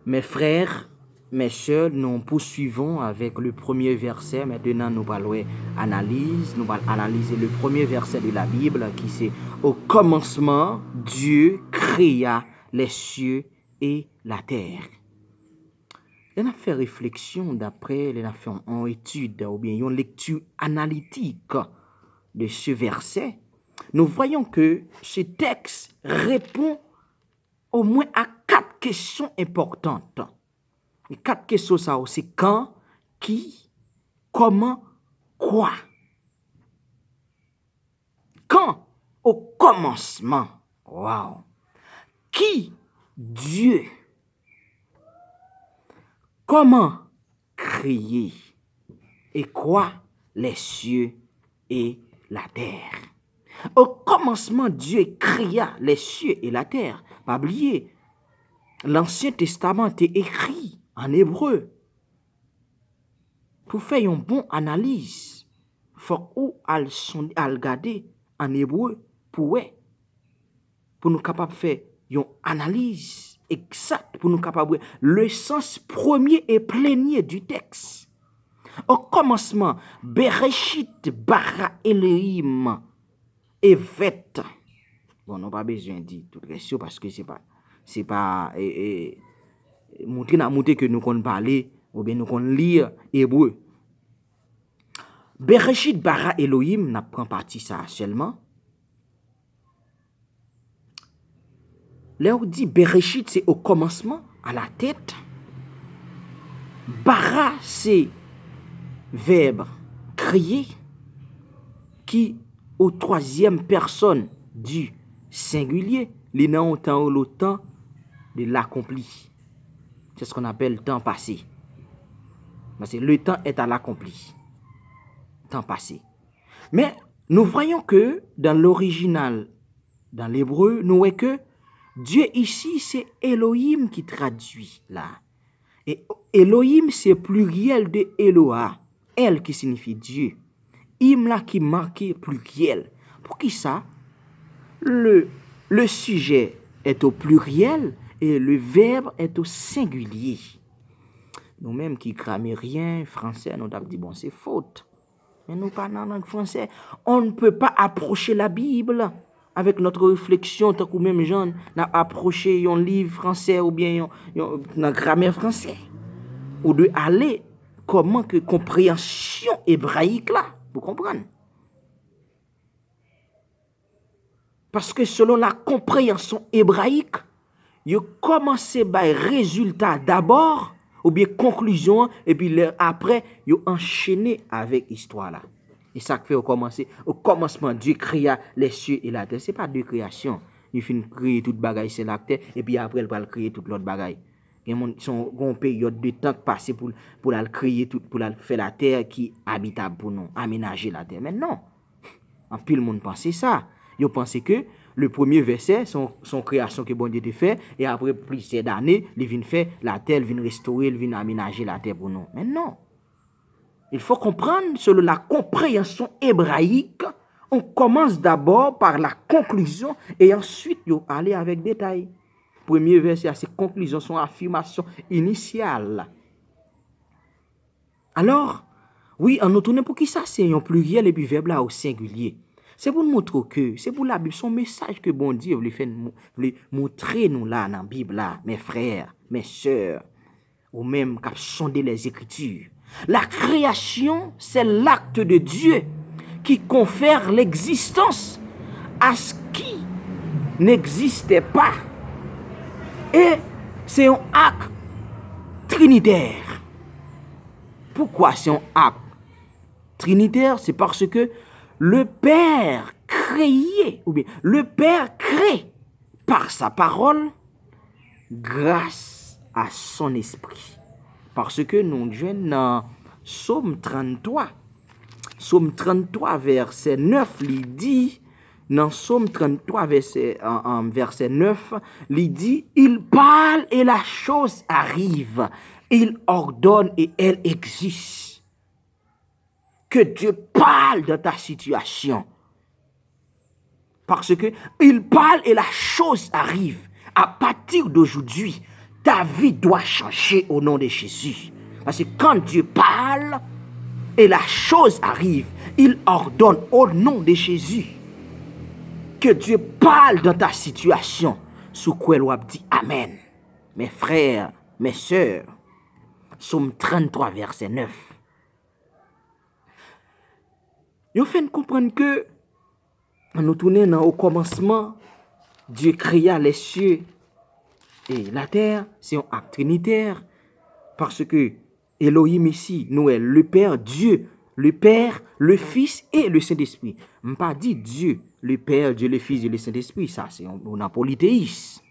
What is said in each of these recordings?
Mes frères, mes sœurs, nous poursuivons avec le premier verset. Maintenant, nous allons analyser le premier verset de la Bible qui c'est « Au commencement, Dieu créa les cieux et la terre ». On a fait réflexion d'après, on a fait une étude ou bien une lecture analytique de ce verset. Nous voyons que ce texte répond au moins à 4 questions importantes. Les 4 questions, ça, c'est quand, qui, comment, quoi. Quand, au commencement, wow. Qui, Dieu. Comment créer et quoi, les cieux et la terre. Au commencement, Dieu créa les cieux et la terre. Pas oublier, l'Ancien Testament est écrit en hébreu. Pour faire une bonne analyse, il faut regarder en hébreu pour nous capables de faire une analyse exacte, pour nous capables de le sens premier et plénier du texte. Au commencement, Bereshit bara Elohim evet. Bon, on n'a pas besoin de dire toute question parce que c'est pas montrer que nous connaissons parler ou bien nous connaissons lire hébreu. Bereshit bara Elohim n'a prend partie ça seulement. Là on dit Bereshit c'est au commencement, à la tête. Bara c'est verbe créer qui au 3e personne du singulier, les noms temps ou le temps de l'accompli. C'est ce qu'on appelle le temps passé. Parce que le temps est à l'accompli. Temps passé. Mais nous voyons que dans l'original, dans l'hébreu, nous voyons que Dieu ici, c'est Elohim qui traduit là. Et Elohim, c'est pluriel de Eloah. Elle qui signifie Dieu. Im là qui marque pluriel. Pour qui ça? Le sujet est au pluriel et le verbe est au singulier. Nous-mêmes qui grammairiens français, nous avons dit, bon, c'est faute. Mais nous pas dans la langue française. On ne peut pas approcher la Bible avec notre réflexion, tant que même gens n'a approché un livre français ou bien un grammaire français. Ou de aller comment que compréhension hébraïque là, vous comprenez? Parce que selon la compréhension hébraïque, vous commencez par résultat d'abord, ou bien conclusion, et puis après, vous enchaînez avec l'histoire là. Et ça fait au commencement, Dieu créa les cieux et la terre. Ce n'est pas deux créations. Il finit créer toute bagaille, c'est la terre, et puis après, il va créer toute l'autre bagaille. Il y a une période de temps passé pour créer tout, pour faire la terre qui est habitable pour nous, aménager la terre. Mais non, en pile le monde pensait ça. Ils pensaient que le premier verset, son création que bon Dieu a fait, et après plusieurs années, il vient faire la terre, il vient restaurer, il vient aménager la terre pour nous. Mais non. Il faut comprendre, selon la compréhension hébraïque, on commence d'abord par la conclusion et ensuite on aller avec détail. Premier verset, c'est conclusion, son affirmation initiale. Alors, oui, en nous tournant pour qui ça, c'est un pluriel et puis verbe là au singulier. C'est pour nous montrer que, c'est pour la Bible, son message que bon Dieu voulait montrer nous là dans la Bible là, mes frères, mes sœurs, ou même qu'à sonder les Écritures. La création, c'est l'acte de Dieu qui confère l'existence à ce qui n'existait pas. Et c'est un acte trinitaire. Pourquoi c'est un acte trinitaire? C'est parce que le Père créé, ou bien le Père crée par sa parole grâce à son esprit. Parce que nous jeunes dans Psaume 33, verset 9, il dit, dans Psaume 33, verset 9, il dit, il parle et la chose arrive. Il ordonne et elle existe. Que Dieu parle de ta situation. Parce que il parle et la chose arrive. À partir d'aujourd'hui, ta vie doit changer au nom de Jésus. Parce que quand Dieu parle et la chose arrive, il ordonne au nom de Jésus. Que Dieu parle dans ta situation. Sous quoi elle dit Amen. Mes frères, mes sœurs. Psaume 33, verset 9. Vous faites comprendre que, en nous tournant au commencement, Dieu créa les cieux et la terre. C'est un acte trinitaire. Parce que Elohim ici, nous est le Père, Dieu, le Père, le Fils et le Saint-Esprit. Je ne pas dit Dieu, le Père, Dieu, le Fils et le Saint-Esprit. Ça, c'est un polythéisme.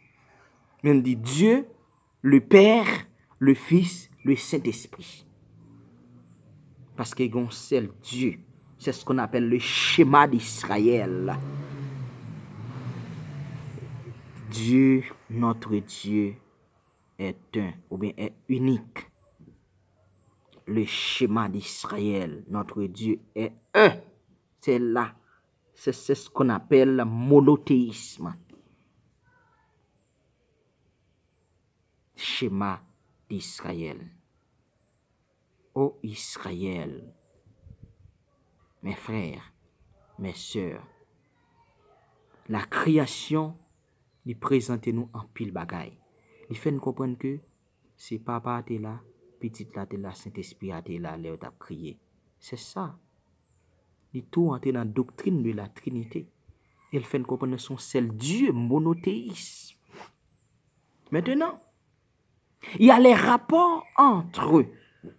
Mais on dit Dieu, le Père, le Fils, le Saint-Esprit. Parce qu'il y a un seul Dieu. C'est ce qu'on appelle le schéma d'Israël. Dieu, notre Dieu, est un, ou bien est unique. Le schéma d'Israël, notre Dieu est un. C'est là. C'est ce qu'on appelle le monothéisme. Schéma d'Israël. Ô Israël, mes frères, mes sœurs, la création, il présente nous en pile bagaille. Il fait nous comprendre que c'est papa t'es là, petite là t'es là, Saint-Esprit t'es là, l'air t'a crié. C'est ça. Il tout entré dans la doctrine de la Trinité. Il fait nous comprendre son seul Dieu monothéiste. Maintenant, il y a les rapports entre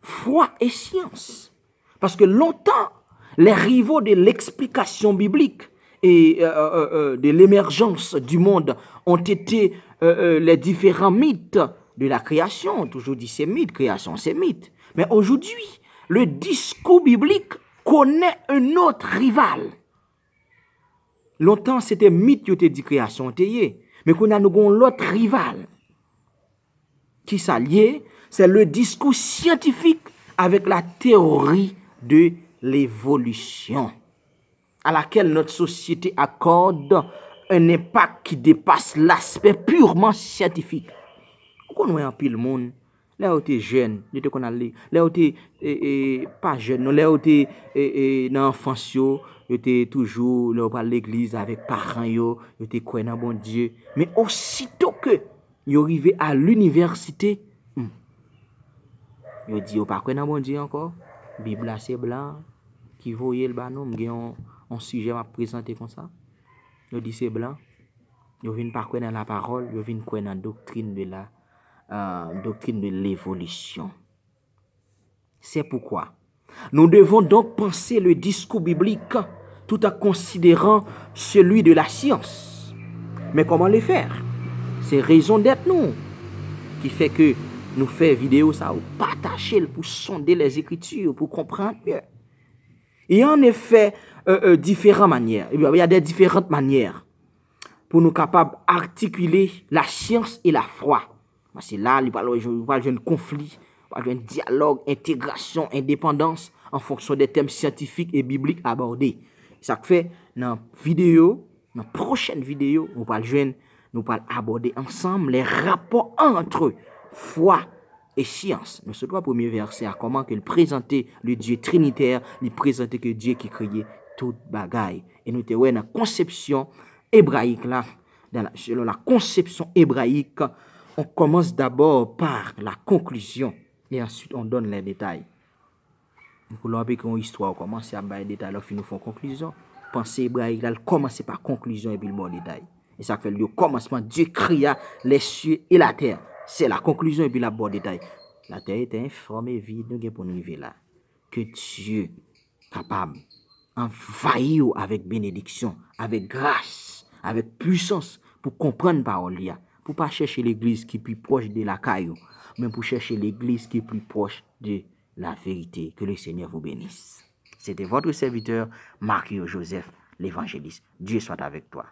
foi et science. Parce que longtemps, les rivaux de l'explication biblique et de l'émergence du monde ont été les différents mythes de la création. Toujours dit c'est mythe, création c'est mythe. Mais aujourd'hui, le discours biblique connaît un autre rival. Longtemps, c'était mythe qui était dit création, mais qu'on a l'autre rival qui s'allie, c'est le discours scientifique avec la théorie de l'évolution, à laquelle notre société accorde un impact qui dépasse l'aspect purement scientifique. Pourquoi nous avons un pile monde, là où tu es jeune, là où tu es pas jeune, là où tu es dans l'enfance, tu es toujours là à l'église avec parents, tu es croyant dans bon Dieu. Mais aussitôt que vous arrivez à l'université, vous dites, vous pas croyant dans bon Dieu encore. Bible c'est blanc, qui voyait le banon, un sujet à présenter comme ça. Vous dites c'est blanc. Vous venez pas croire dans la parole, vous venez croire dans la doctrine de l'évolution. C'est pourquoi nous devons donc penser le discours biblique tout en considérant celui de la science. Mais comment le faire? C'est raison d'être nous qui fait que nous faisons vidéo ça ou partager pour sonder les écritures, pour comprendre mieux. Il y a en effet différentes manières. Il y a des différentes manières pour nous capables d'articuler la science et la foi. Parce que là, il va y avoir un conflit, il va y avoir un dialogue, intégration, indépendance en fonction des thèmes scientifiques et bibliques abordés. Ça fait dans la prochaine vidéo, nous allons aborder ensemble les rapports entre foi et science. Nous sommes au premier verset à comment qu'il présentait le Dieu trinitaire, il présentait que Dieu qui créait toute bagaille. Et nous avons une conception hébraïque là, selon la conception hébraïque, on commence d'abord par la conclusion et ensuite on donne les détails. Pour l'obéir une histoire, on commence à donner les détails, alors nous faisons conclusion. Pensée hébraïque là, commence par conclusion et puis le bon détail. Et ça fait le commencement, Dieu créa les cieux et la terre. C'est la conclusion et puis la bon détail. La terre était informée, vide, nous pour nous arriver là. Que Dieu capable envahir avec bénédiction, avec grâce, avec puissance pour comprendre parole là, pour pas chercher l'église qui est plus proche de la caillou, mais pour chercher l'église qui est plus proche de la vérité. Que le Seigneur vous bénisse. C'était votre serviteur Marc Joseph l'évangéliste. Dieu soit avec toi.